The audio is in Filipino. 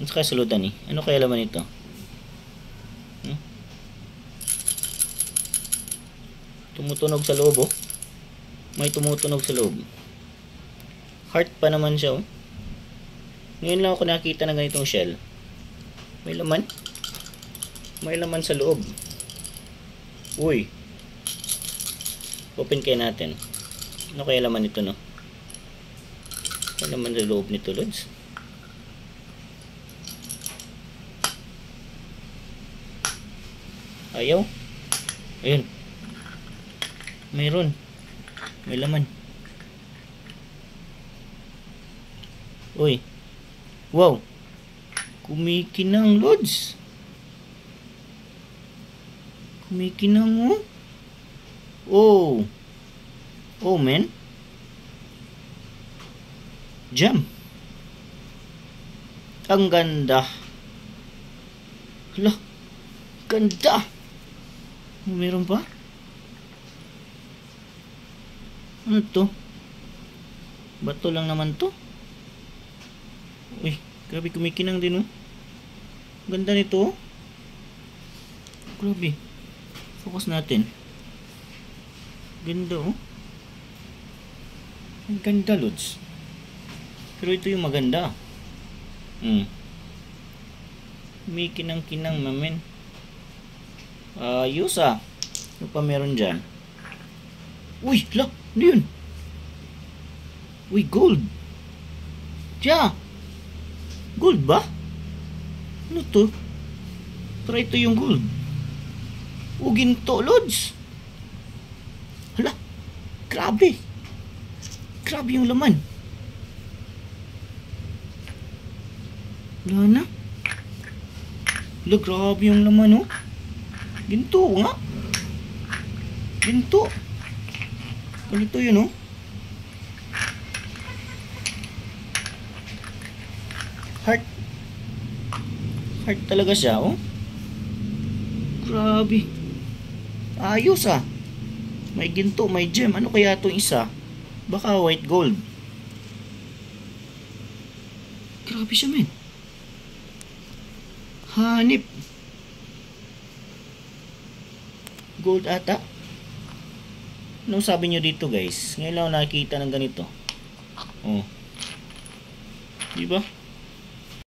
Ano kaya sulutan eh? Ano kaya laman ito? Tumutunog sa loob oh. May tumutunog sa loob. Heart pa naman siya oh. Ngayon lang ako nakita ng ganitong shell. May laman. May laman sa loob. Uy. Open kaya natin. Ano kaya laman ito no? May laman sa loob nito, Lods. Ayaw. Ayun. Mayroon. May laman. Uy. Wow. Kumikinang, Lods. Kumikinang, oh. Oh. Oh, man. Jam. Ang ganda. Hala. Ganda. Meron pa? Ano to? Bato lang naman to. Uy, grabe kumikinang din oh. Ganda nito oh. Grabe. Focus natin. Ganda oh. Ang ganda, Lods. Pero ito yung maganda. Kumikinang-kinang mamen. Ayos ah. Ano pa meron dyan? Uy, la, ano yun? Uy, gold. Tiya. Gold ba? Ano to? Pero ito yung gold. O, ginto, Lods. Hala, grabe. Grabe yung laman. Wala na. Hala, grabe yung laman, oh. Ginto nga. Ginto. Ganito yun, oh. Heart. Heart talaga siya, oh. Grabe. Ayos, ah. May ginto, may gem. Ano kaya itong isa? Baka white gold. Grabe siya, men. Hanip. Gold ata. Anong sabi nyo dito, guys? Ngayon lang ako nakikita ng ganito. Oh. Diba?